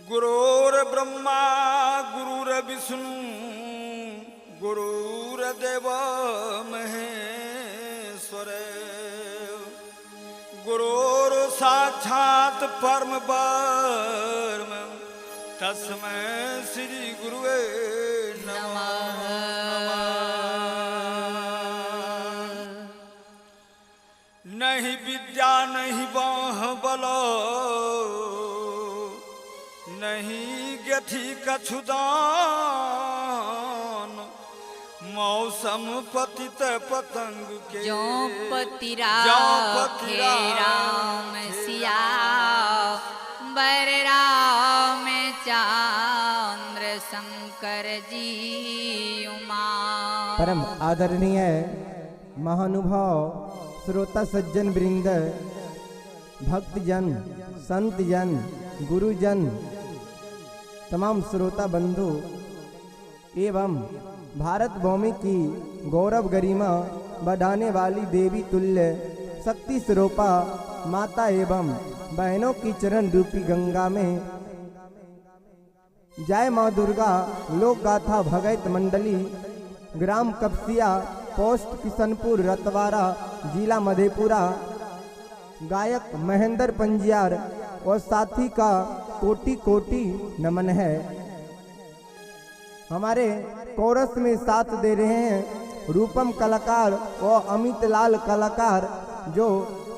गुरुर्ब्रह्मा गुरुर्विष्णु गुरुर्देव महेश्वर गुरुर् साक्षात् परम ब्रह्म तस्मै श्री गुरुवे नमः। नहीं विद्या नहीं बाह बलो नहीं गथी कछुदान मौसम पतित पतंग के जो पति राम सिया बर राम चंद्र शंकर जी उमा। परम आदरणीय महानुभाव श्रोता सज्जन वृंद, भक्तजन, संतजन, गुरुजन, तमाम श्रोता बंधु एवं भारत भूमि की गौरव गरिमा बढ़ाने वाली देवी तुल्य शक्ति स्वरूपा माता एवं बहनों की चरण रूपी गंगा में जय माँ दुर्गा लोक गाथा भगत मंडली ग्राम कपसिया पोस्ट किशनपुर रतवारा जिला मधेपुरा गायक महेंद्र पंजियार और साथी का कोटि कोटि नमन है। हमारे कोरस में साथ दे रहे हैं रूपम कलाकार और अमित लाल कलाकार जो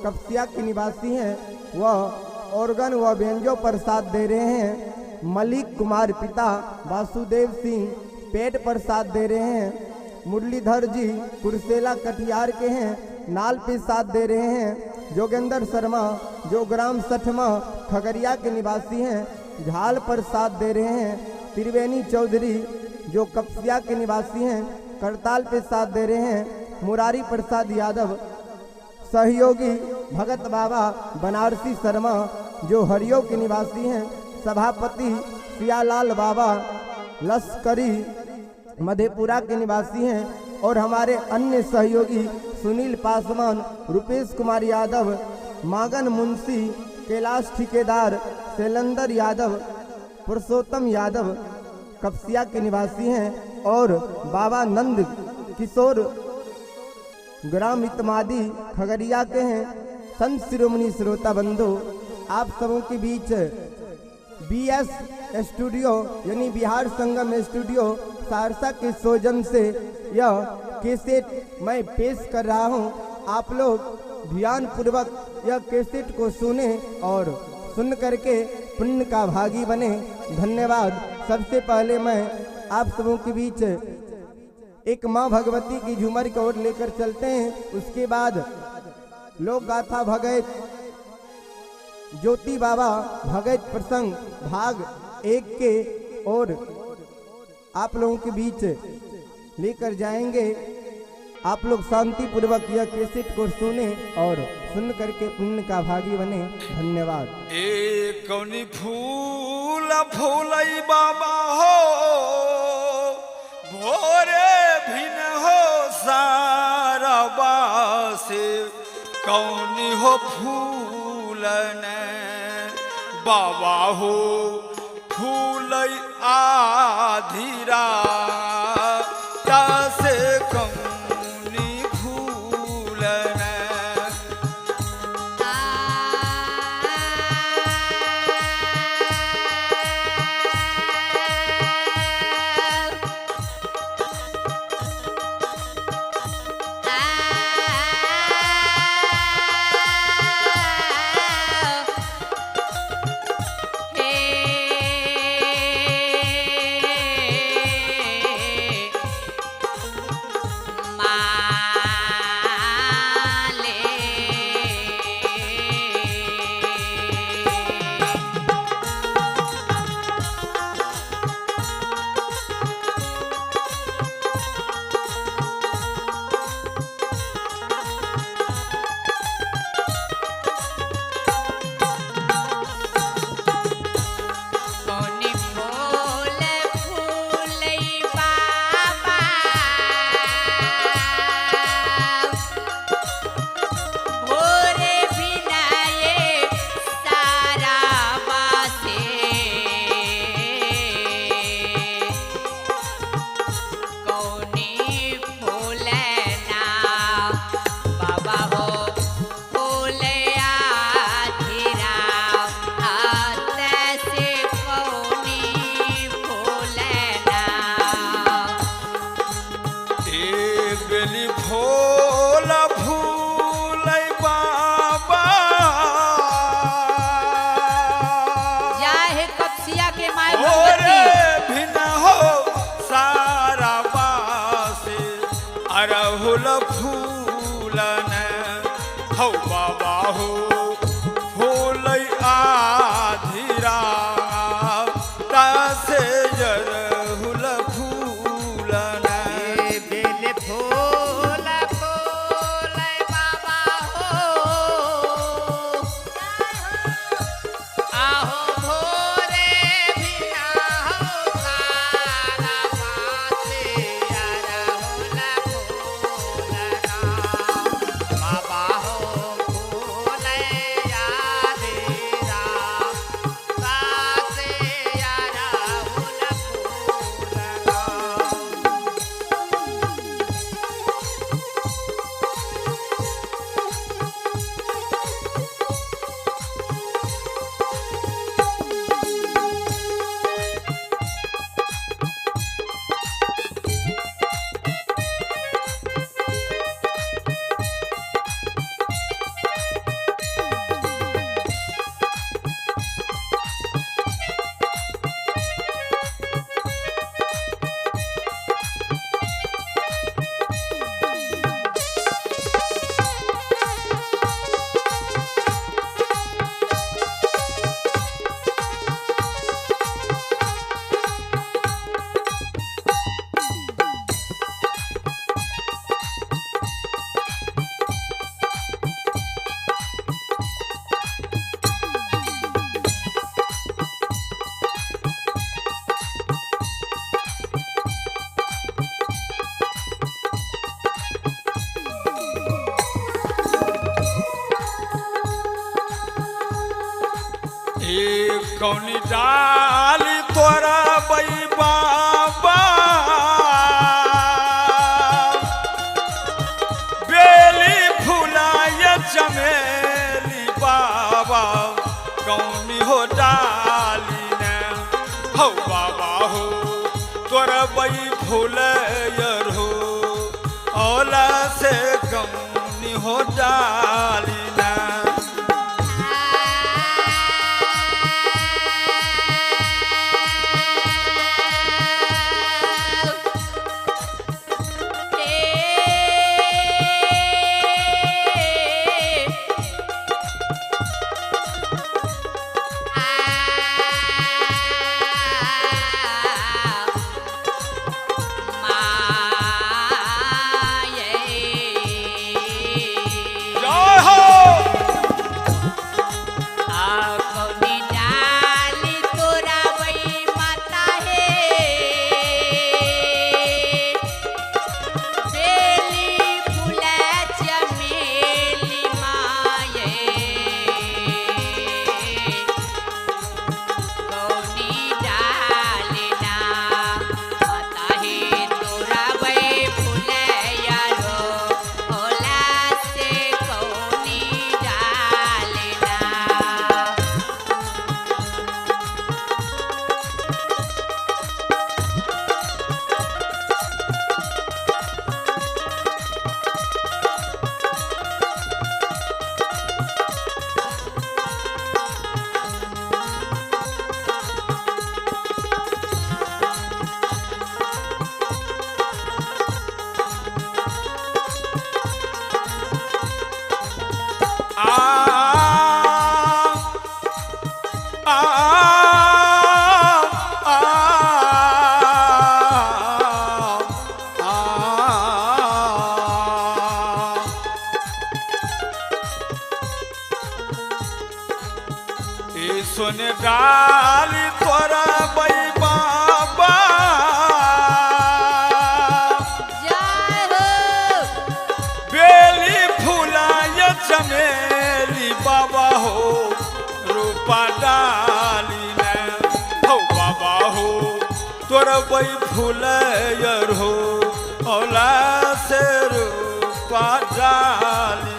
कपसिया के निवासी हैं। वह ऑर्गन व व्यंजो पर साथ दे रहे हैं मलिक कुमार पिता वासुदेव सिंह पेट पर साथ दे रहे हैं। मुरलीधर जी कुरसेला कटिहार के हैं नाल पे साथ दे रहे हैं। जोगेंद्र शर्मा जो ग्राम सठमा खगड़िया के निवासी हैं झाल पर साथ दे रहे हैं। त्रिवेणी चौधरी जो कपसिया के निवासी हैं करताल पे साथ दे रहे हैं। मुरारी प्रसाद यादव सहयोगी भगत बाबा बनारसी शर्मा जो हरियो के निवासी हैं। सभापति सियालाल बाबा लश्करी मधेपुरा के निवासी हैं। और हमारे अन्य सहयोगी सुनील पासवान, रुपेश कुमार यादव, मागन मुंशी, कैलाश ठेकेदार, शैलेंद्र यादव, पुरुषोत्तम यादव कपसिया के निवासी हैं। और बाबा नंद किशोर ग्राम इतमादी खगड़िया के हैं। संत शिरोमणि श्रोता बंधु आप सबों के बीच BS स्टूडियो यानी बिहार संगम स्टूडियो सहरसा के सौजन से यह कैसेट मैं पेश कर रहा हूं। आप लोग ध्यान पूर्वक यह कैसेट को सुने और सुन करके पुण्य का भागी बने। धन्यवाद। सबसे पहले मैं आप सबों के बीच एक माँ भगवती की झूमर की ओर लेकर चलते हैं। उसके बाद लोक गाथा भगत ज्योति बाबा भगत प्रसंग भाग 1 के और आप लोगों के बीच लेकर जाएंगे। आप लोग शांति पूर्वक यह कैसेट को सुने और सुन करके पुण्य का भागी बने। धन्यवाद। एक कौनी फूल फूलई बाबा हो भोरे भिन हो सारा बासे कौनी हो फूलन बाबा हो फूलई आधीरा से कौनी फूलन बेली फूल फूल बाबा जाहे कपसिया के माय ओरे भगवती भिन हो सारा बासे अरहुल फूलन हौ बाबा हो फूल आधिरा तासे अरहुल फूलन बेल फूल फूल बाबा हो आहो भोरे बिना हो सारा बासे अरहुल फूलना बाबा हो फूल यादेरा सासे अरहुल फूलना एक कौनी डाली तोरा बई बाबा बेली फुलाय चमेली बाबा कौनी हो डाली ने हौ बाबा हो तोरा बई फुलयर हो औला से कौनी हो डाली ने जय हो सुन डाली तोरा बई बाबा बेली फुलाय चमेली बाबा हो रूपा डाली ने हो बाबा हो तोरा बई फुलयर हो औला से रूपा डाली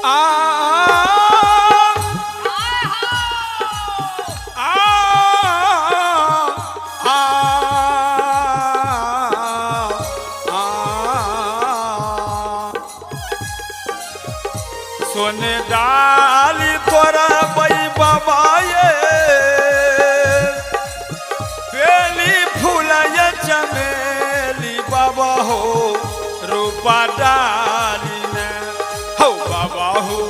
आ सोने डाली तोरा बई बाबा ये बेली फूलय चमेली बाबा हो रूपा डाली ने हो बाबा हो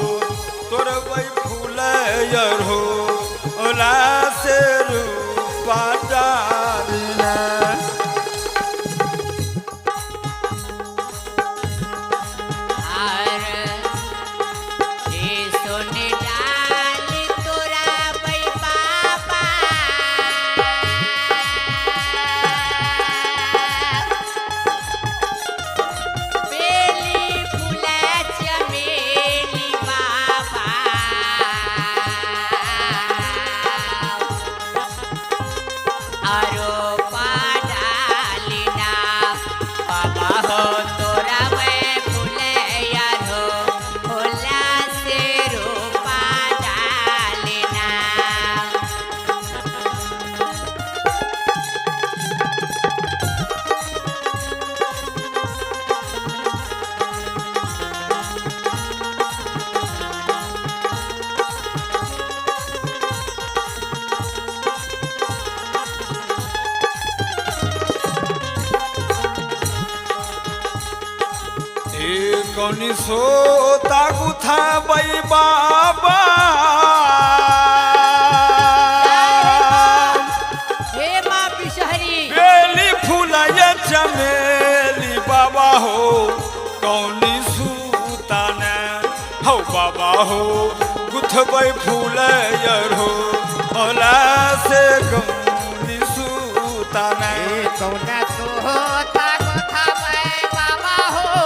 तोर बई फूलय हो ओला से रूपा डाली ने कौनी सोता गुथा बई बाबा हे माँ बिशहरी बेली फूलय चमेली बाबा हो कौनी सूता ने हो बाबा हो गुथबई फूलय हो ओला से कौनी सूता ने कौना सोता गुथा बई बाबा हो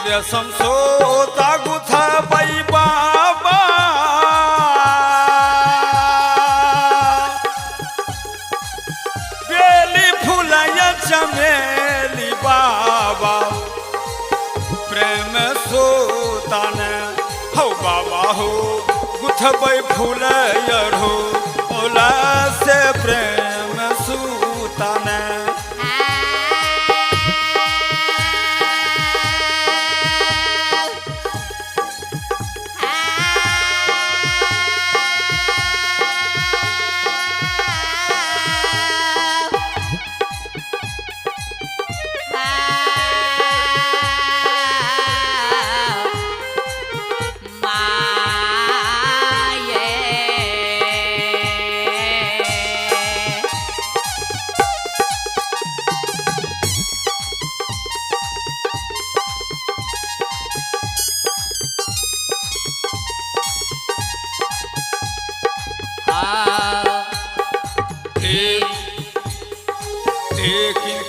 रेशम सोता गुथा बई बाबा बेली फूलय चमेली बाबा प्रेम सोता ने हो बाबा हो गुथबई फूलय हो ओला से प्रेम सूता ने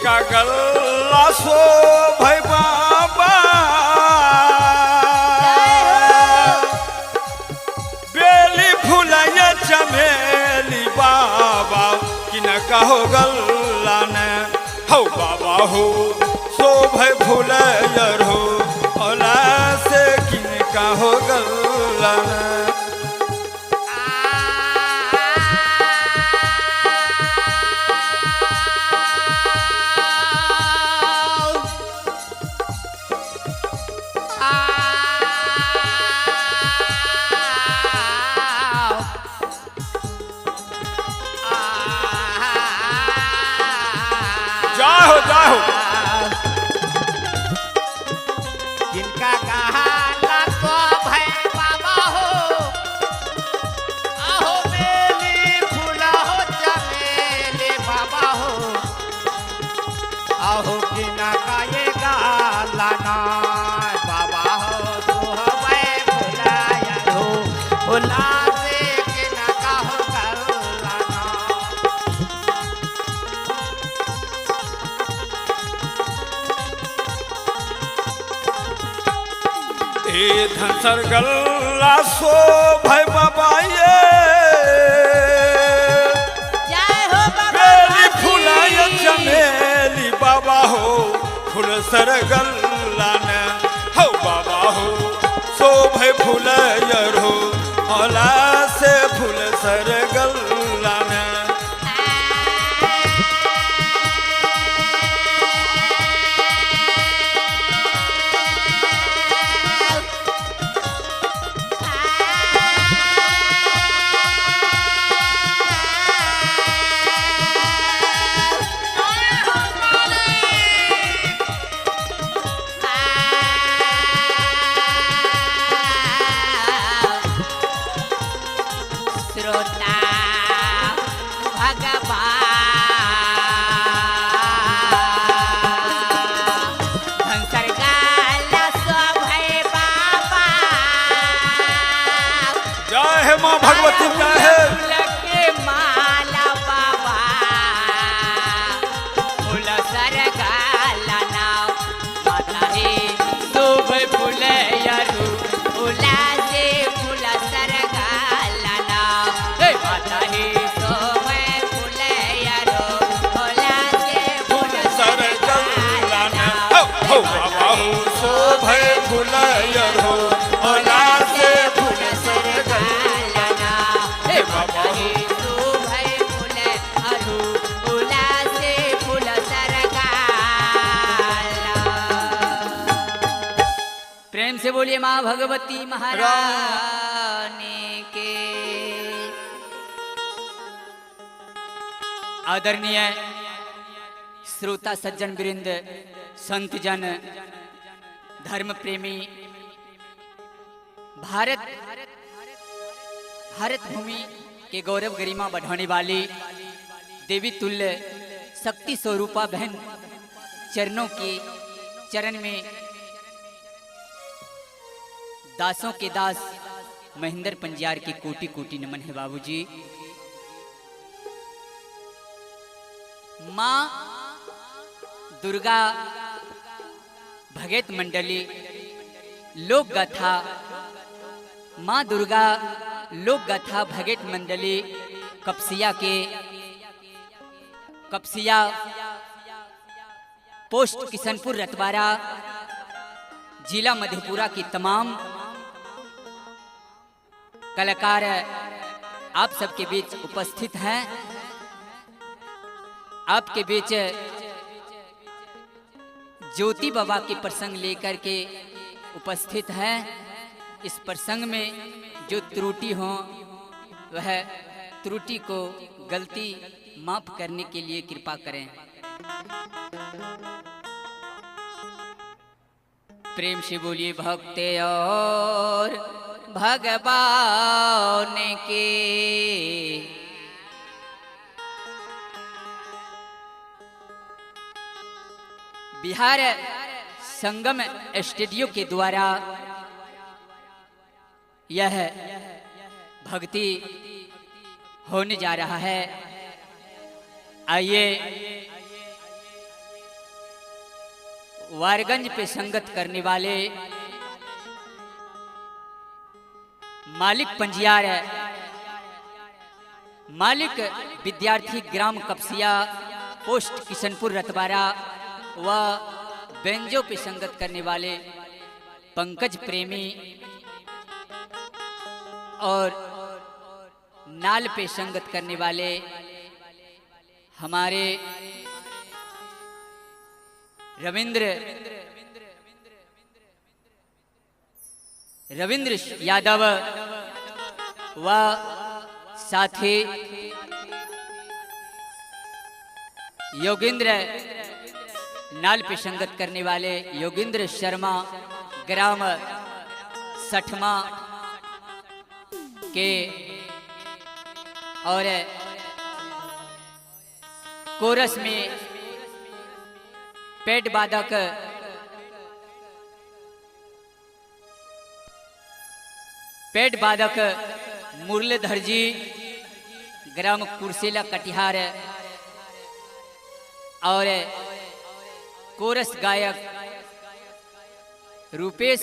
का गल्ला सो भाई बाबा बेली फूलय चमेली बाबा किन कहो गल्ला ने हो बाबा हो सो भाई फूलय हो ओला से किन कहो गल्ला जाओ जाओ जिनका कहाला तो भय बाबा हो आहो बेली फूला हो चमेली बाबा हो आहो किना का ये गाला ना बाबा हो तो हवे फुलाया हो फुला से किना का हो गाला ना ए धनसर गल्ला सो भाई बाबा ये जय हो बाबा बेली फुलाय चमेली बाबा हो फूल सर गल्ला ने हो बाबा हो सो भाई फुलायर हो ओला से फूल सर गल्ला ने श्रोता भगवान धनसर गाला सो भय बाबा जय हे माँ भगवती जय हे के माला बाबा फूल सर गाला नाव माता हे शुभ फूल यरु फूला से फूल सर गाला नाव हे माता हे शुभ फूल यरु फूला से फूल सर गल्ला ने हो बाबा हो सो भाई फुलायर हो ओला से फूल सर गल्ला हे बाबा हे शुभ फूल अरु फूला से फूल सर गाला प्रेम से बोलिए माँ भगवती महारानी के आदरणीय श्रोता सज्जन वृंद संत जन धर्म प्रेमी भारत भूमि के गौरव गरिमा बढ़ाने वाली देवी तुल्य शक्ति स्वरूपा बहन चरणों के चरण में दासों के दास महेंद्र पंजार के कोटि कोटि नमन है बाबूजी। माँ दुर्गा भगत मंडली लोक गाथा माँ दुर्गा लोक गाथा भगत मंडली कपसिया पोस्ट किशनपुर रतवारा जिला मधेपुरा की तमाम कलाकार आप सबके बीच उपस्थित हैं। आपके बीच ज्योति बाबा के प्रसंग लेकर के उपस्थित हैं। इस प्रसंग में जो त्रुटि हो वह त्रुटि को गलती माफ करने के लिए कृपा करें। प्रेम से बोलिए भक्ते और भगवान के। बिहार संगम स्टूडियो के द्वारा यह भक्ति होने जा रहा है। आइए वारगंज पे संगत करने वाले मालिक पंजियार मालिक विद्यार्थी ग्राम कपसिया पोस्ट किशनपुर रतवारा व बेंजो पे संगत करने वाले पंकज प्रेमी और नाल पे संगत करने वाले हमारे रविंद्र यादव व साथी योगेंद्र, नाल पे संगत करने वाले योगेंद्र शर्मा ग्राम सठमा के, और कोरस में पेट बाधक मुरलीधर जी ग्राम कुर्सेला कटिहार, और कोरस गायक रूपेश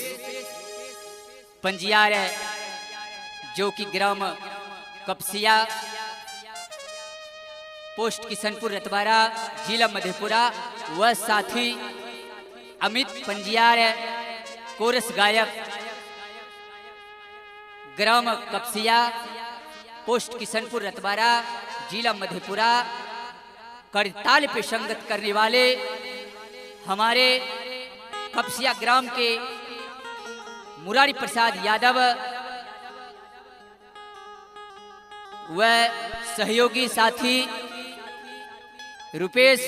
पंजियार जो कि ग्राम कपसिया पोस्ट किशनपुर रतवारा जिला मधेपुरा, व साथी अमित पंजियार कोरस गायक ग्राम कपसिया पोस्ट किशनपुर रतवारा जिला मधेपुरा, करताल पे संगत करने वाले हमारे कपसिया ग्राम के मुरारी प्रसाद यादव व सहयोगी साथी रुपेश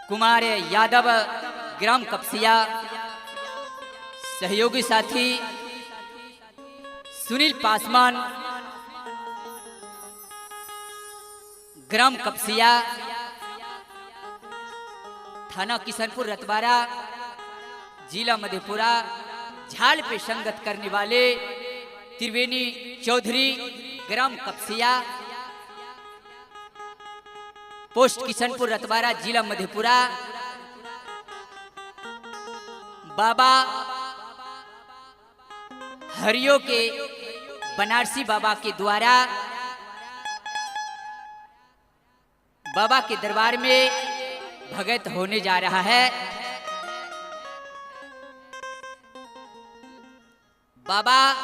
कुमार यादव ग्राम कपसिया, सहयोगी साथी सुनील पासवान ग्राम कपसिया, थाना किशनपुर रतवारा जिला मधेपुरा, झाल पे संगत करने वाले त्रिवेणी चौधरी ग्राम कपसिया पोस्ट किशनपुर रतवारा जिला मधेपुरा, बाबा हरियो के बनारसी बाबा के द्वारा बाबा के दरबार में भगत होने जा रहा है। बाबा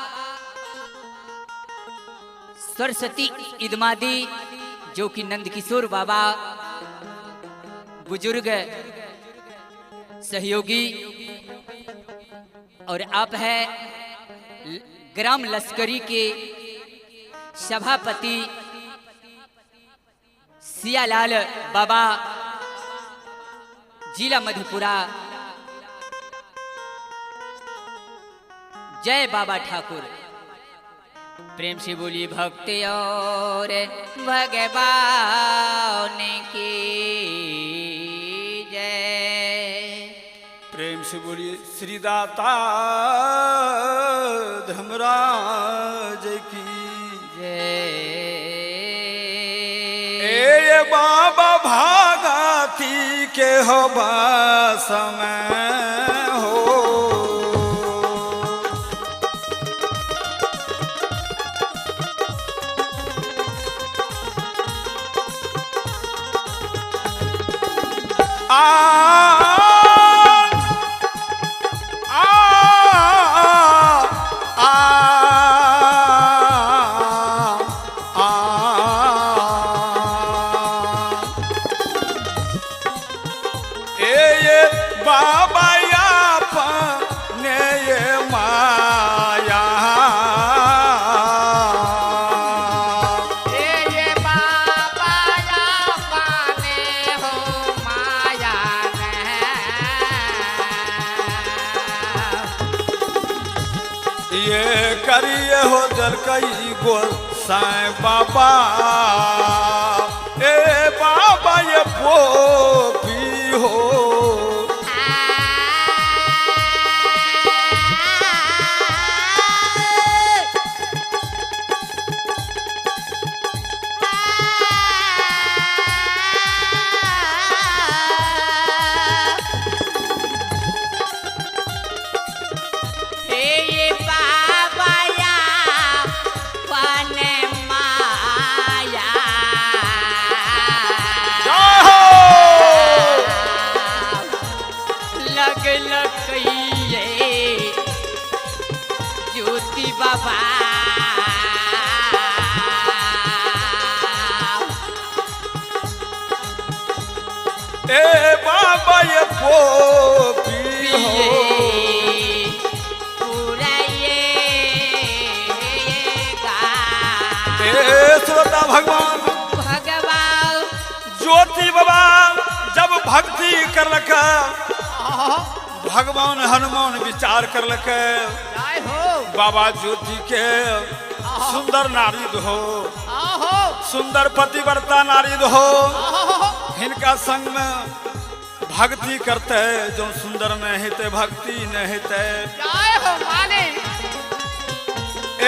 सरस्वती इदमादी जो कि नंदकिशोर बाबा बुजुर्ग सहयोगी, और आप है ग्राम लश्करी के सभापति सियालाल बाबा जिला मधेपुरा। जय बाबा ठाकुर। प्रेम से बोलिए भक्ति और भगवान की जय। प्रेम से बोलिए श्री दाता धर्मराज की जय। ए बाबा भागती के हो समय हो, बाबा अपने ये माया, ये बाबा अपने हो माया ये करिए हो जल कई गोसाई बाबा। ए बाबा ये पोपी हो, ये बाबा अपने माया। जय हो। ज्योति बाबा ए बाबा ये पोपी हो पूरा ये ए श्रोता भगवान भगवान ज्योति बाबा जब भक्ति करलक भगवान हनुमान विचार करलक काय हो बाबा ज्योति के सुंदर नारी हो सुंदर पतिव्रता नारी हो हिनका संग में भक्ति करते जो सुंदर न हेते भक्ति न हेते काय हो माने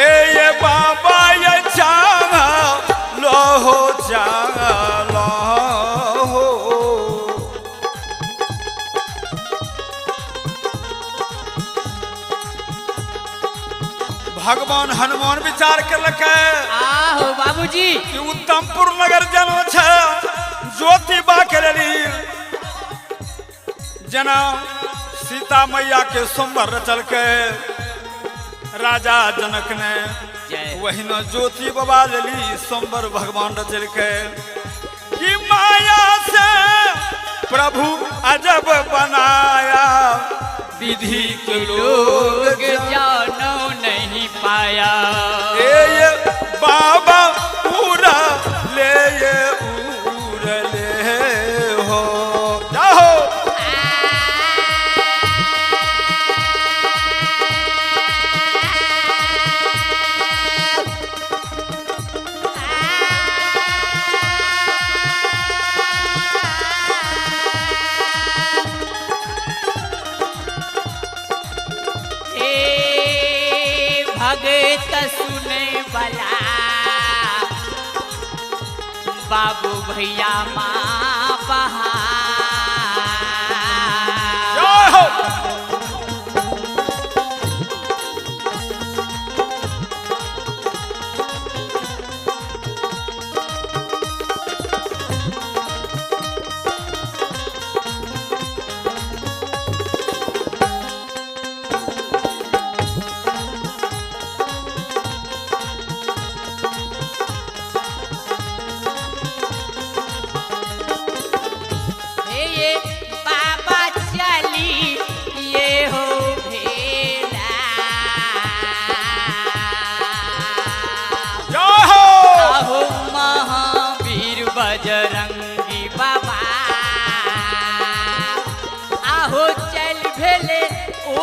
ए ये बाबा ये चांगा लो हो चांगा लो हो भगवान हनुमान विचार करलक आहो बाबूजी कि उत्तमपुर नगर जनो छे ज्योति बा करेली जना सीता मैया के सोमवार रचल के राजा जनक ने वही न ज्योति बाबा लेली सोमवार भगवान रचल के कि माया से प्रभु अजब बनाया विधि के लोग जानो नहीं पाया ये बाबा पूरा ले ये उड़ ले हो जाओ भगत सुने वाला बाबू भैया माँ बहा जाओ ये बाबा चली ये हो भेला जाओ आहो महावीर बजरंगी बाबा आहो चल भेले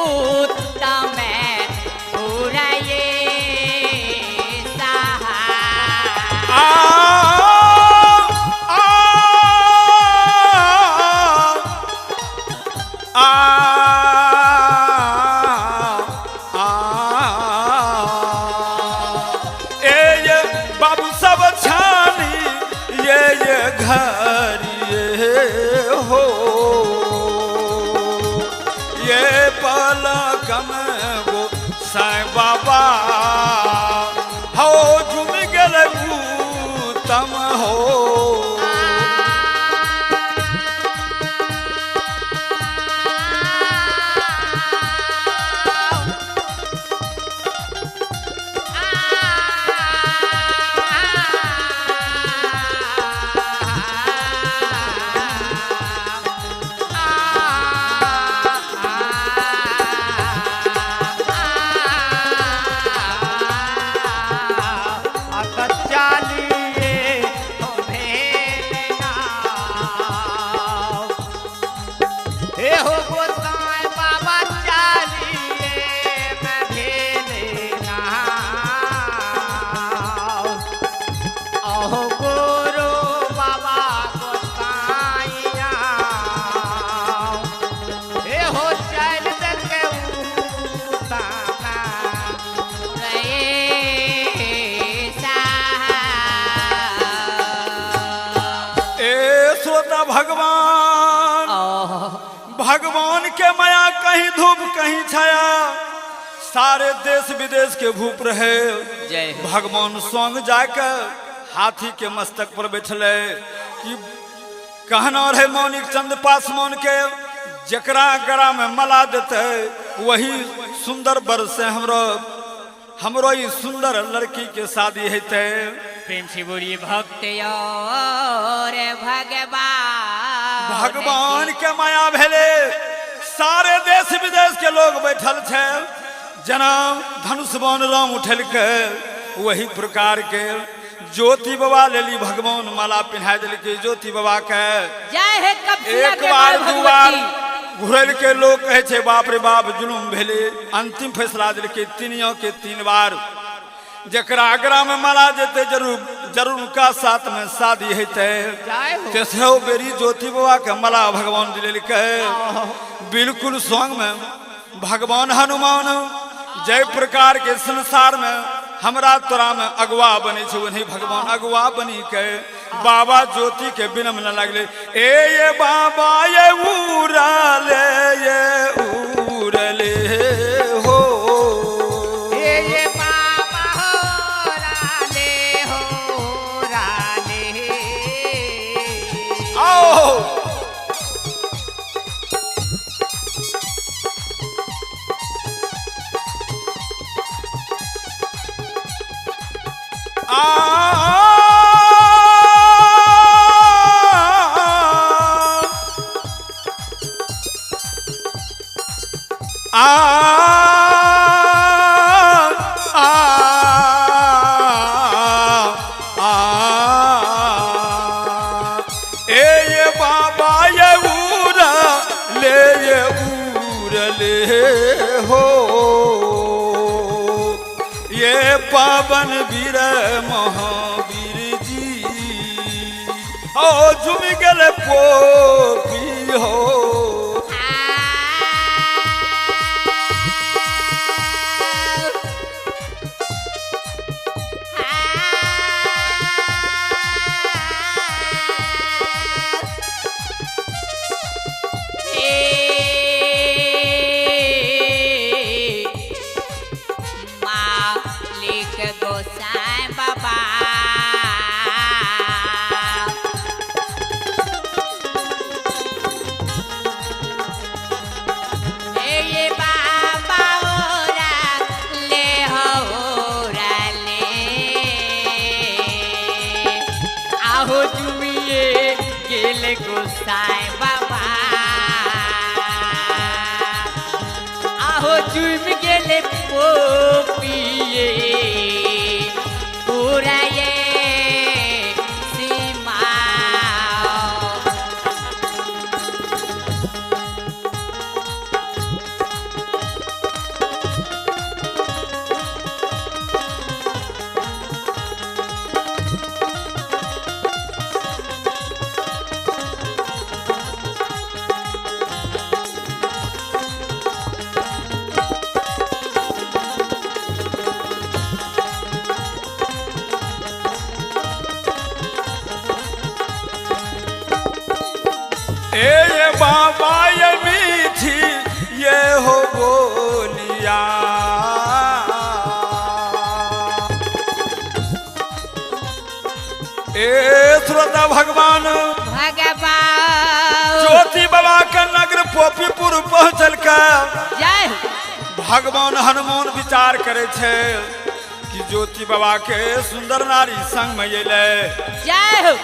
उत्तम पूरा ये सहा ये बाबू सब छानी ये घर ये हो ये पलकम वो साईं बाबा हो झुम गल तम हो भगवान भगवान के माया कहीं धूप कहीं छाया सारे देश विदेश के भूप रहे जय हो। भगवान संग जाकर हाथी के मस्तक पर बैठले कि कहना रहे मौनिक चंद पासवान के जकरा गरा में मला देते वही सुंदर बर से हमरो हमरो ई सुंदर लड़की के शादी हेते। प्रेम से बोलिए भक्त और भगवान। भगवान के माया भेले, सारे देश विदेश के लोग बैठल छे, जना धनुष बाण राम उठल के वही प्रकार के ज्योति बाबा लेली भगवान माला पिन्हा दिलके ज्योति बाबा के। जय हे कपसिया एक के बार माँ दू बार भगवती। घुरल के लोग कहे छे बाप रे बाप जुलुम भेले। अंतिम फैसला दिलके तीनियों के 3 बार जकरा आगरा में माला जेते जरूर उनका साथ में शादी हेते। जय हो। तेसरो बेरी ज्योति बाबा के माला भगवान दिल के बिल्कुल संग में भगवान हनुमान जय प्रकार के संसार में हमरा तोरा में अगुआ बने छे, वही भगवान अगुआ बनी के बाबा ज्योति के बिनम न लगले। ये बाबा ये उड़ाले हो, ये बाबा हो राले हो राले। आओ ये बाबा ये उड़ले हो, ये पावन वीर महावीर जी ओ झुम गल पोपी हो। मालिक गोसाई बाबा ये बाबा ओरा ले हो ले आहो जुमिए गेले गोसाई बाबा आहो जुम गेले पोपिए पूरा ये सीमा। ये बाबा ये मीठी ये हो बोलिया, श्रोता भगवान ज्योति बाबा के नगर पोपीपुर पहुंचल के जय भगवान हनुमान विचार करे छे कि ज्योति बाबा के सुंदर नारी संग में अइले। जय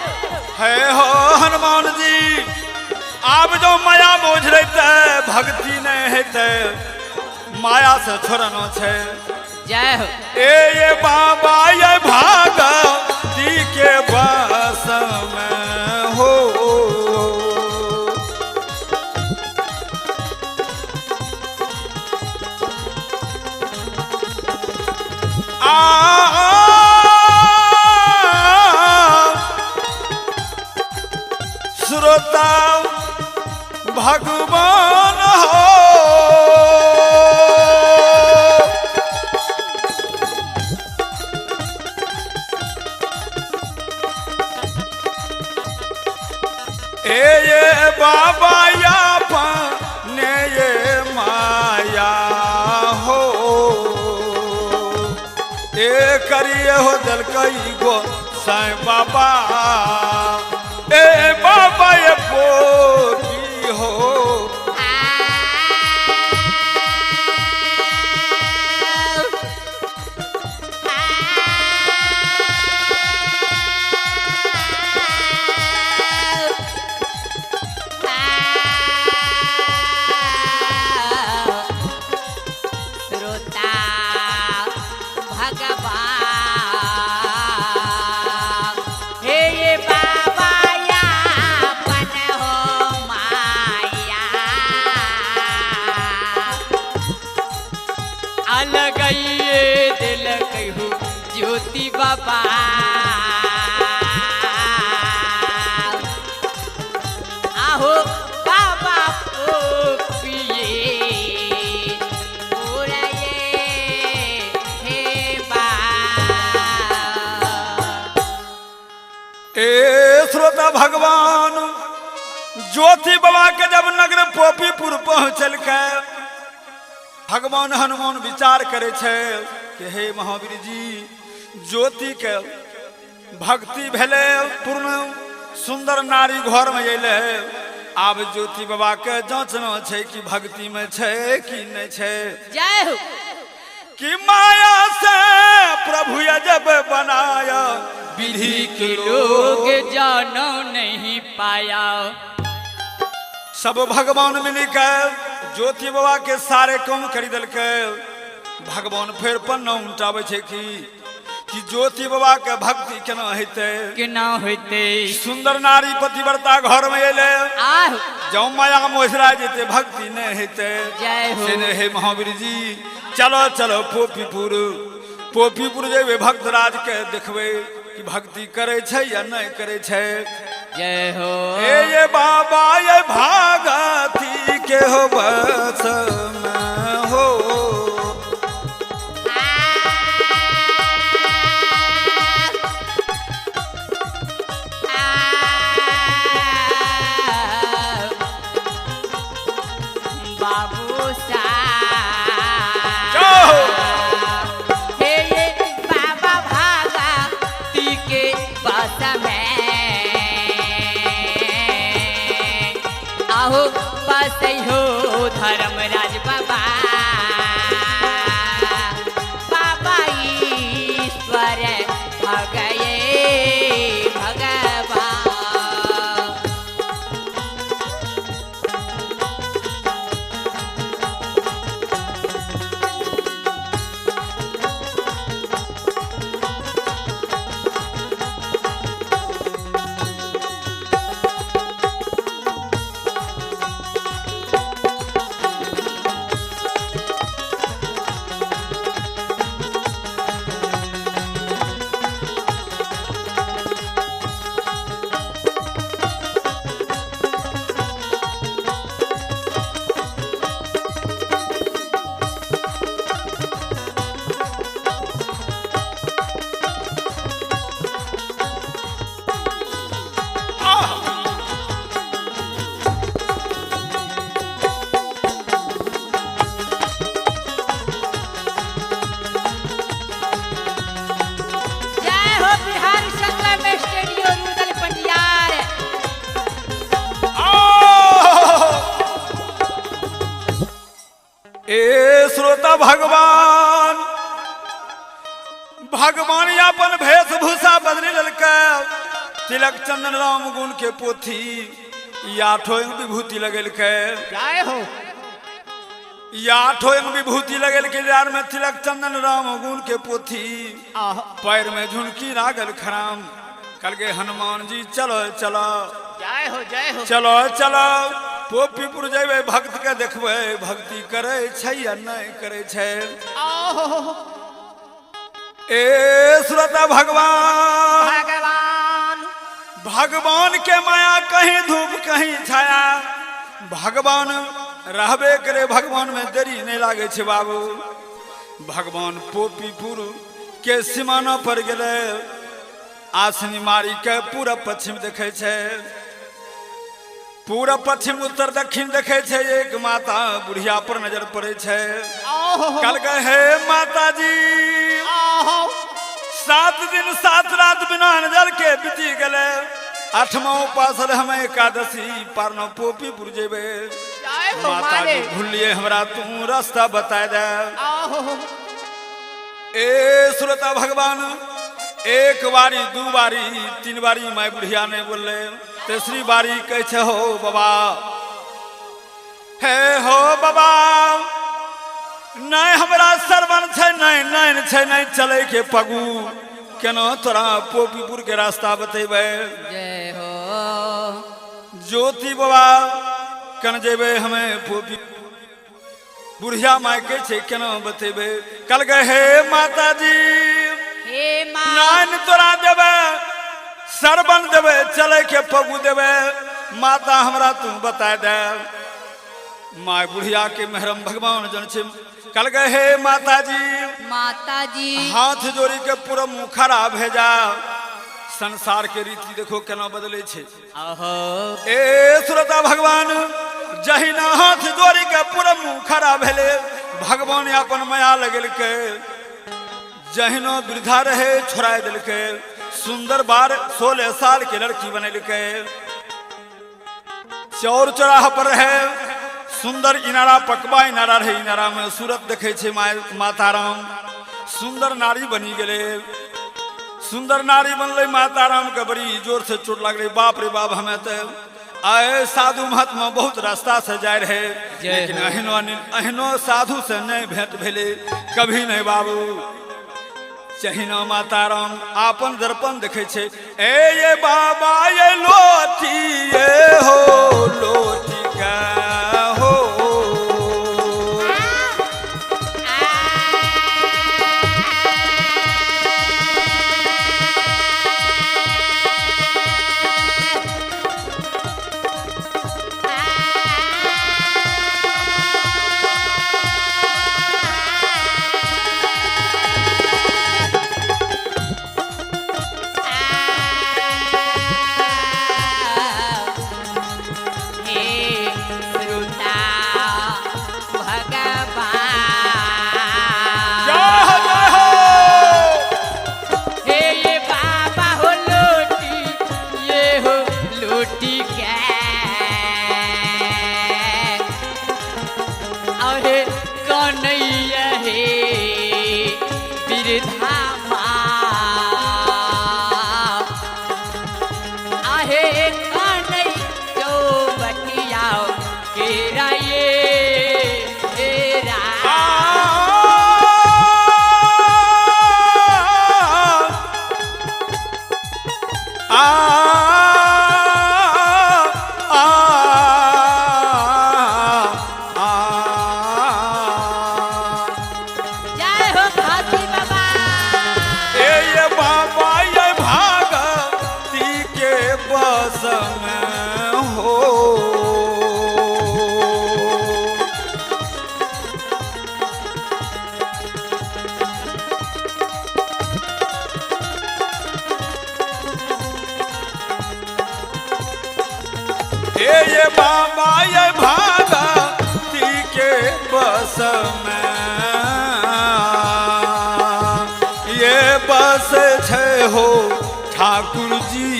है हो हनुमान जी, आप जो माया बोझ रहते भक्ति नहीं हेते माया से छोड़नो छे। जय हो। ये बाबा ये भागवती के बस में हो, श्रोता भगवान हो, ये बाबा या ने ये माया हो, ए करिए हो दल कई गो साईं बाबा, ए बाबा ये पोती हो। बाबा आहो बाबा ओ पिए उड़ाए हे बा ए श्रोता भगवान ज्योति बाबा के जब नगर पोपीपुर पहुँचल के भगवान हनुमान विचार करे छे कि हे महावीर जी ज्योति के भक्ति भेले पूर्ण सुंदर नारी घर में अले आब ज्योति बाबा के जांचना छे कि भक्ति में छे कि नहीं छे जय हो कि माया से प्रभु जब बनाया विधि के लोग जानो नहीं पाया सब भगवान मिल के ज्योति बाबा के सारे काम खरीदल के भगवान फिर पन्ना उल्टावे छे कि ज्योति बाबा के भक्ति केना हेते केना होते सुंदर नारी पतिव्रता घर में अले आह जौ माया मोहरा जेते भक्ति नहीं हेते जय हो से ने हे महावीर जी चलो चलो पोपीपुर जेबे भक्तराज के देखबे कि भक्ति करे छे या नहीं करे छे जय हो ये बाबा ये भागती के हो बस में हो बाबू सा जाओ हे ये बाबा भागा ती के बस में आहो बस हो धर्मराज बाबा बाबा ईश्वर भगये भगवान श्रोता भगवान भगवान अपन वेशभूषा बदली ललके तिलक चंदन राम गुण के पोथी आठो विभूति लगेलके जय हो आठो विभूति लगेलके यार में तिलक चंदन राम गुण के पोथी पैर में झुनकी रागल खराम कल के हनुमान जी चलो चलो जय हो चलो चलो पोपीपुर जेबे भक्त के देखबे भक्ति करे छै या नहीं करे छै ए श्रोता भगवान भगवान के माया कहीं धूप कहीं छाया भगवान रहबे करे भगवान में देरी नहीं लागे छे बाबू भगवान पोपीपुर के सीमाना पर गेले आसनी मारी के पूरा पश्चिम देखे छे पूरा पश्चिम उत्तर दक्षिण देखे छे एक माता बुढ़िया पर नजर पड़े छे कल हे माता जी 7 दिन 7 रात बिना नजर के बीती गले 8वां उपासल हमें एकादशी पारनो पोपीपुर जेबे माता जी भूलिए हमरा तू रास्ता बता दे ए श्रोता भगवान एक बारी 2 बारी 3 बारी माई बुढ़िया ने बोले तीसरी बारी कह छे हो बाबा हे हो बाबा नहीं हमरा सरवन छे नहीं नैन छे नहीं चले के पगू केना तोरा पोपीपुर के रास्ता बतेबे जय हो ज्योति बाबा कन जेबे हमें पोपी बुढ़िया माई के छे केना बतेबे कल गए हे माता जी हे ना धान तोरा देवे, सरबन देवे, चले के पगु देवे, माता हमरा तू बता दे। माँ बुढ़िया के मेहरम भगवान जन छे कल गए हे माता जी हाथ जोड़ी के पूरा मुँह खड़ा भेजा। संसार के रीति देखो केना बदले छे। ए श्रोता भगवान जहिना हाथ जोड़ी के पूरा मुँह खड़ा भेले, भगवान अपन माया लगल के जहिना वृद्धा रहे छोड़ा दिल के, सुंदर बार 16 साल के लड़की बनल के, चौर चौराहा पर रहे, सुंदर इनारा पकवा इनारा रहे, इनारा में सूरत देखे छे माता राम, सुंदर नारी बनी गए। सुंदर नारी बनले माता राम के बड़ी जोर से चोट लग रही। बाप रे बाप, हमें तो आए साधु महात्मा बहुत रास्ता से जाए रहे, लेकिन अहिनो साधु से नहीं भेंट भेले कभी नहीं बाबू। चहिना माता राम आपन दर्पण देखे छे। ए ये बाबा ये लोटी ये हो लोटी का हो, ये बाबा ये भागती के बस में, ये बस छे हो ठाकुर जी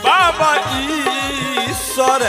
बाबा ईश्वर।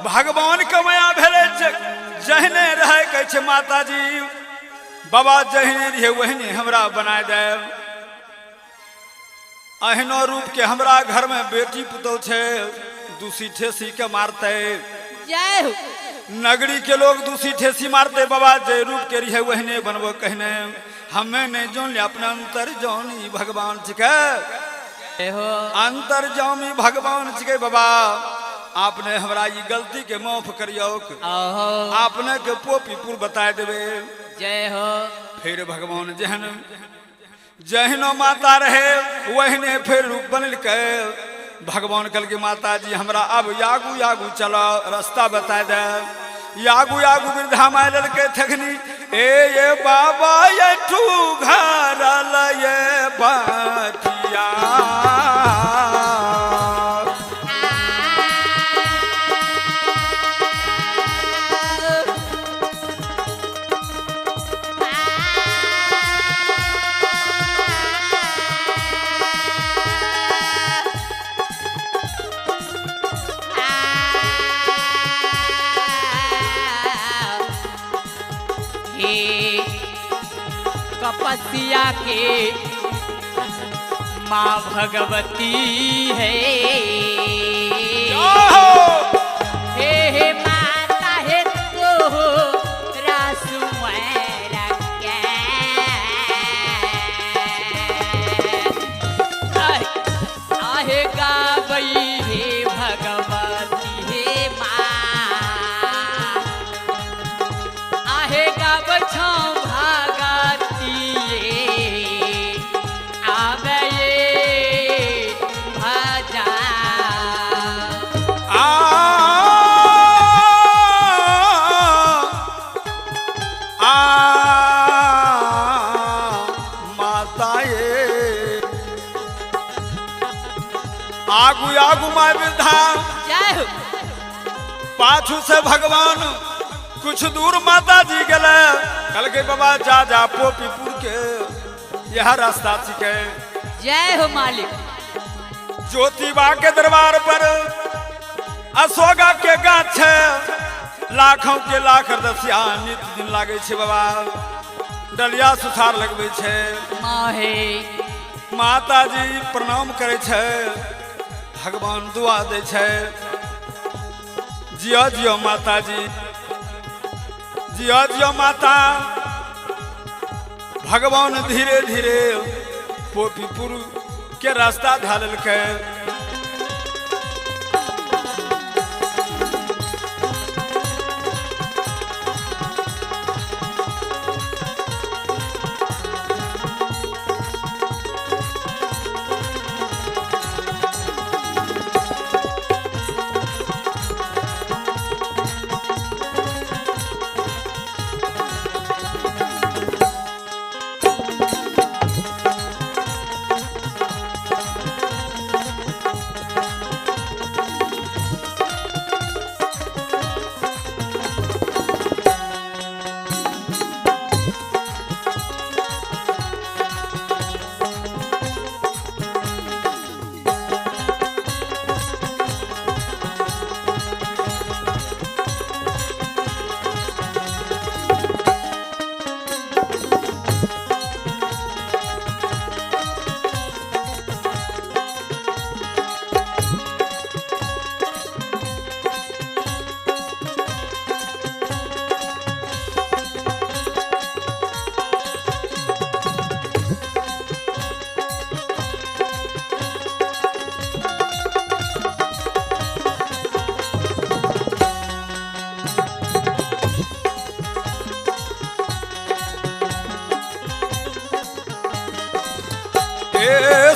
भगवान कमाया भेले जहने रहे कहे माता जी बाबा जहने रहे वहने हमरा बना दे। अहिनो रूप के हमरा घर में बेटी पुतौ छे, दूसरी ठेसी के मारते। नगरी के लोग दूसरी ठेसी मारते। बाबा जय रूप के रहे वहने बनबो कहने, हमें नहीं जान ले अपना अंतर जानी भगवान छिके, अंतर जामी भगवान छिके। बाबा आपने हमरा ये गलती के माफ करियो, आपने के पोपीपुर बता देवे। जय हो। फिर भगवान जहन जहनो माता रहे वहने फिर रूप बनल के भगवान कल की माता जी हमरा अब यागू यागू चलो रास्ता बता दे। यागू यागू वृद्धा माय ललके थकनी। ए ये बाबा ये तू घर ये कपसिया के माँ भगवती है। हे माता है तो रासुमर के आहे गावई हे भगवती हे माँ आहे गाव छौ भागती आवे ये भजा आगू आगू माय वृद्धा जय हो। पाछू से भगवान कुछ दूर माता जी गले कल के बाबा जा जा पोपीपुर के यह रास्ता सीखे। जय हो मालिक। ज्योतिबा के दरबार पर अशोका के गाछ है, लाखों के लाख दसिया नित दिन लागे छे बाबा, डलिया सुथार लगबे छे। माहे माता जी प्रणाम करे छे, भगवान दुआ दे छे। जियो जियो माता जी, जियो जियो माता। भगवान धीरे धीरे पोपीपुर के रास्ता ढालल के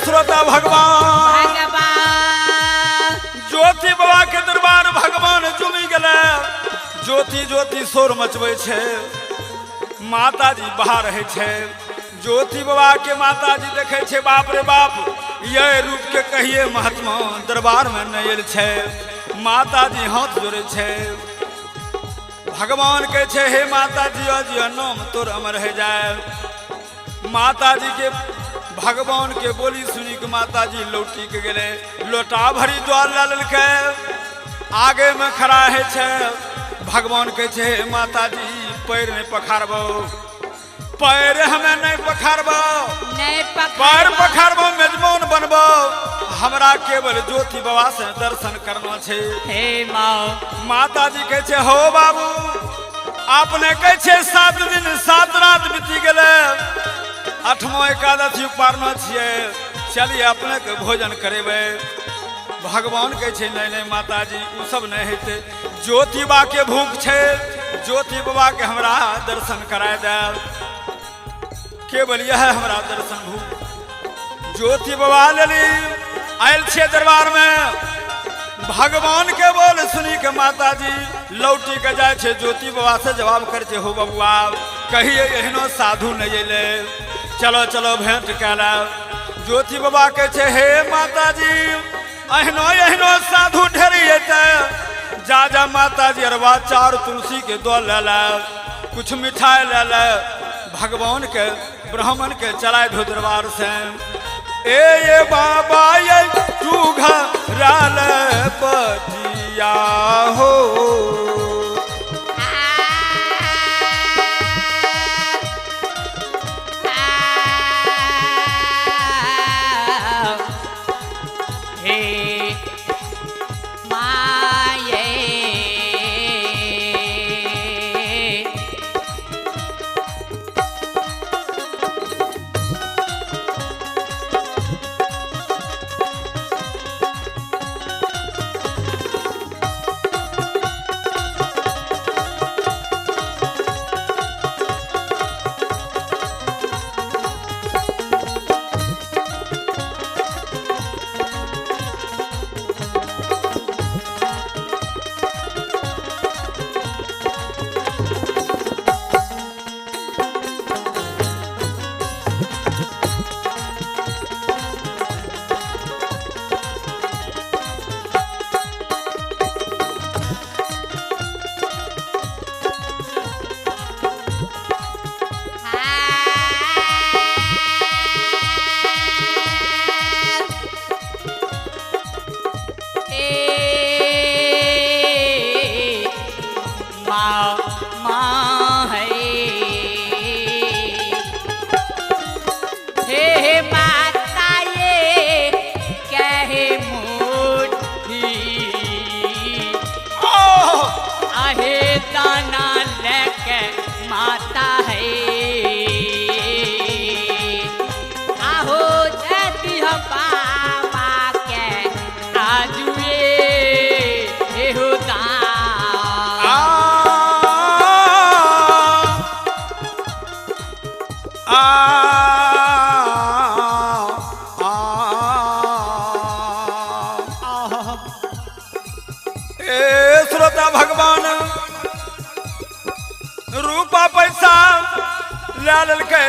श्रोता भगवान ज्योति बाबा के दरबार भगवान चुमी गले। ज्योति ज्योति शोर मचबे छे, माता जी बाहर रहे छे। ज्योति बाबा के माता जी देखे छे, बाप रे बाप, ये रूप के कहिए महात्मा दरबार में नयल छे। माता जी हाथ जोड़े छे, भगवान कहे छे, हे माता जी जियो नाम तोर अमर है जाए। माता जी के भगवान के बोली सुनी के माता जी लौटी के गले, लोटा भरी ज्वाल लाल के आगे में खड़ा है छे। भगवान कहे छे, माता जी पैर नहीं पखारबो, पैर हमें नहीं पखारबो, पैर पखारबो मेजबान बनबो, हमरा केवल ज्योति बाबा से दर्शन करना छे। हे माँ माता जी कहे छे, हो बाबू आपने कहे छे 7 दिन 7 रात बीती गले, 8वां एकादशी पारना छिए, चलिए अपने के भोजन करेबे। भगवान कहे छे, नहीं नहीं माता जी उ सब नहीं हेते, ज्योति बा के भूख छे, ज्योति बाबा के हमरा दर्शन कराए दे, केवल यह हमरा दर्शन भूख। ज्योति बाबा लेली आयल छे दरबार में, भगवान के बोल सुनी के माता जी लौटी के जाए छे। ज्योति बाबा से जवाब करे छे, हो बबुआ कहिए एहनो साधु नहीं अइले, चलो चलो भेंट कैला। ज्योति बाबा कहे छे, हे माता जी अहनो एहनो साधु ढेरी अइते, जा जा माता जी अरवा 4 तुलसी के दो ले ले, कुछ मिठाई ले ले, भगवान के ब्राह्मण के चलाए धो दरबार से। ये बाबा ये तू घराल पटिया हो,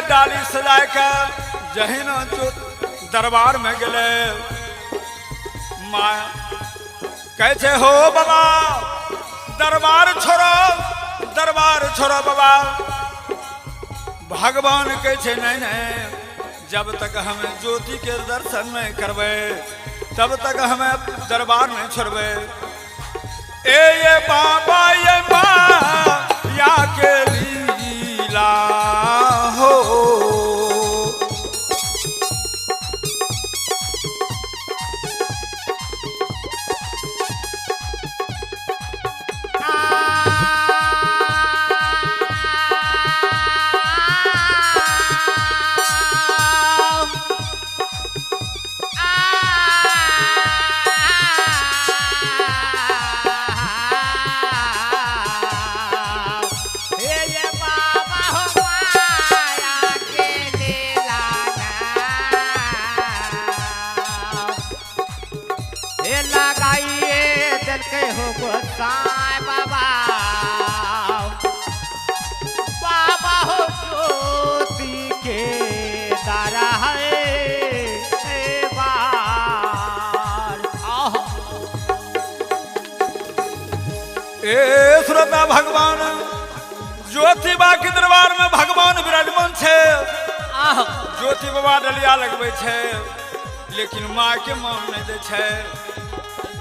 डाली सजाए के जहिन जो दरबार में गले माँ कैसे हो बाबा दरबार छोड़ो बाबा। भगवान कैसे नहीं नहीं जब तक हमें ज्योति के दर्शन नहीं करवे तब तक हमें दरबार नहीं छोड़वे। ये बाबा या के लीला हो। बाबा हो ज्योति के तारा है बार। ए श्रोता भगवान ज्योतिबा के दरबार में भगवान विराजमान छे। ज्योति बाबा डलिया लगबे छे लेकिन माँ के मान नहीं दे छे।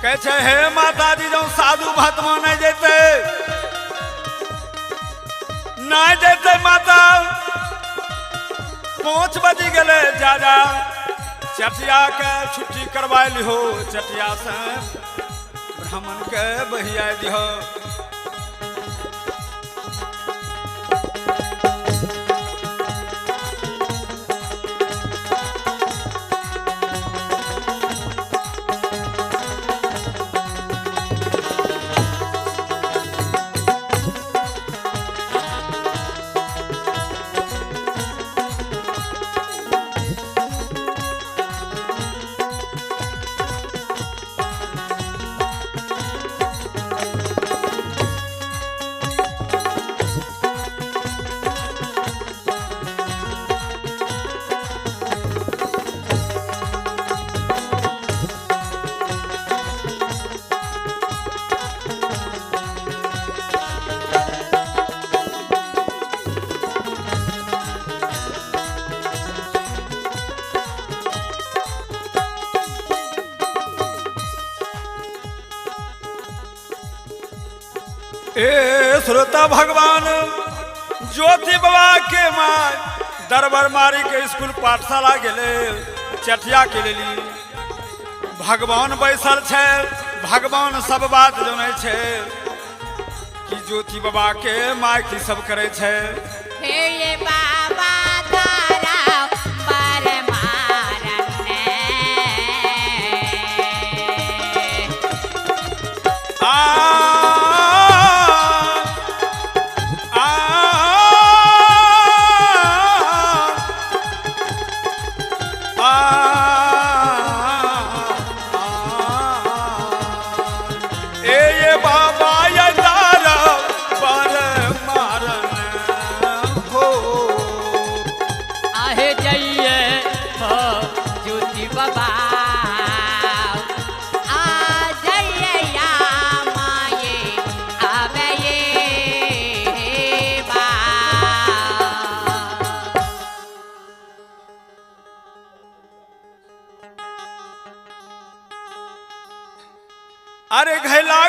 कहे छे हे माता जी जो साधु महात्मा नहीं जेते माता 5 बज गए जा चटिया के छुट्टी करवा लिहो चटिया से ब्राह्मण के बहिया दिहो। ए श्रोता भगवान ज्योति बाबा के माँ दरबार मारी के स्कूल पाठशाला गेले चटिया के लेली भगवान बैसल छे। भगवान सब बात जाने छे कि ज्योति बाबा के माँ की सब करे छे। हे ये बाबा तारा पर मारने अरे घैला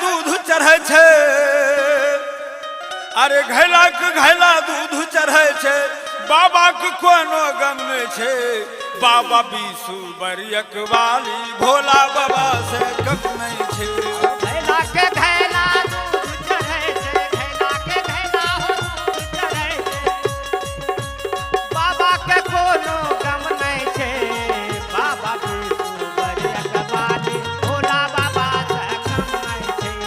दूध चढ़े छे। अरे घैला दूध चढ़े छे बाबा के कोनो गम नहीं छे। बाबा बीसू बरियक वाली भोला बाबा से कम नहीं छे। घैला के घैला दूध चढ़े छे घैला के घैला हो दूध चढ़े छे बाबा के कोनो गम नहीं छे। बाबा बीसू बरियक वाली भोला बाबा से कम नहीं छे।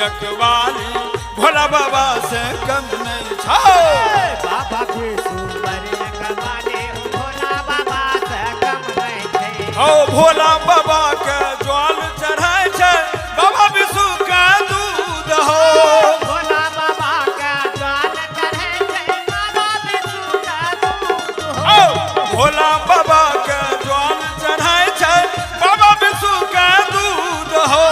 यकवाली भोला बाबा से कम नहीं छो बाबा विश्वभर कमाले भोला बाबा से कम नहीं छे ओ भोला बाबा के ज्वाल चढ़ाए छे बाबा विष्णु का दूध हो भोला बाबा का ज्वाल चढ़े छे बाबा विष्णु का दूध हो ओ भोला बाबा के ज्वाल चढ़ाए छे बाबा विष्णु का दूध हो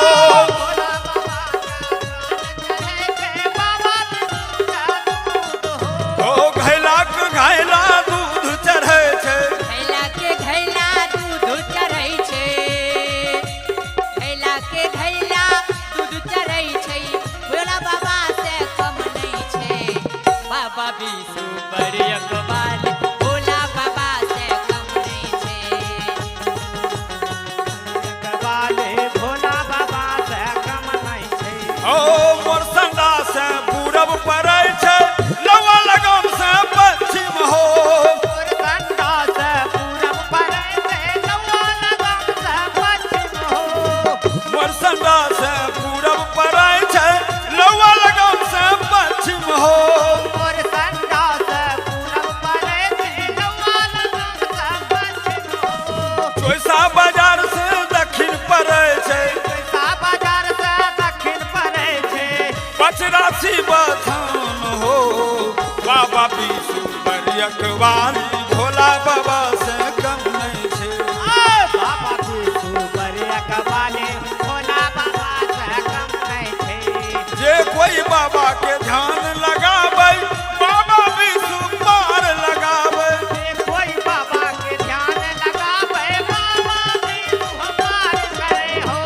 भोला बाबा का ज्वाल चढ़े छे बाबा विष्णु का दूध हो ओ घैला दूध चढ़े छे घैला के घैला दूध चढ़ै छै घैला के घैला दूध चढ़ै छै भोला बाबा से कम नहीं छै बाबा विष्णुभर यकवाली भोला बाबा से कम नहीं छै यकवाली भोला बाबा से कम नहीं छै ओ मोर संगा से पूरब पड़ै छै लवा लगम से पश्चिम हो और गंगा से पूरब पड़ै छै नौआ लगम से पश्चिम हो मोर संगा से पूरब पड़ै छै लवा लगम से पश्चिम हो और गंगा से पूरब पड़ै छै नौआ लगम से पश्चिम हो चोइसा बाजार से दक्षिण पड़ै छै पैसा बाजार से दक्षिण पड़ै छै पचरासी बथान हो बाबा विष्णुभर यकवाली भोला बाबा से कम नहीं छै बाबा विष्णुभर यकवाली भोला बाबा से कम नहीं छै जे कोई बाबा के ध्यान लगाबै बाबा विष्णु पार लगाबै जे कोई बाबा के ध्यान लगावे बाबा विष्णु पार करे हो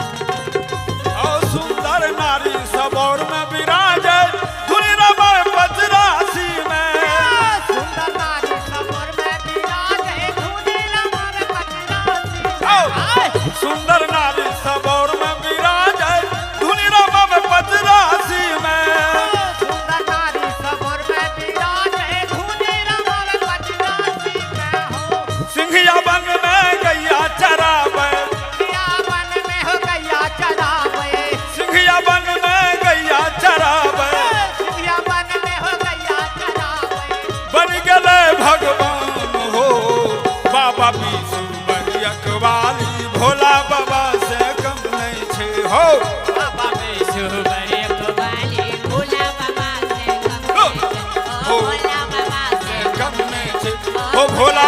और सुंदर नारी सबौर में विराजे धुनि रमय पचरासी में सुंदर नारी समर में विराजे धूनी रमण पचरासी ओ सुंदर नारी सबौर में विराजे धुनि रमय पचरासी में सुंदर नारी समर में विराजे धूनी रमण पचरासी में हो सिंघिया बन में गैया चरावे सिंघिया बन में हो गैया चरावे सिंघिया बन में गैया चरावे सिंघिया बन में हो गैया चरावे बन गेले भगवान हो बाबा विष्णुभर यकवाली भोला बाबा से कम नहीं छै हो बाबा विष्णुभर यकवाली भोला बाबा से कम नहीं छै। भोला बाबा से कम नहीं छै हो भोला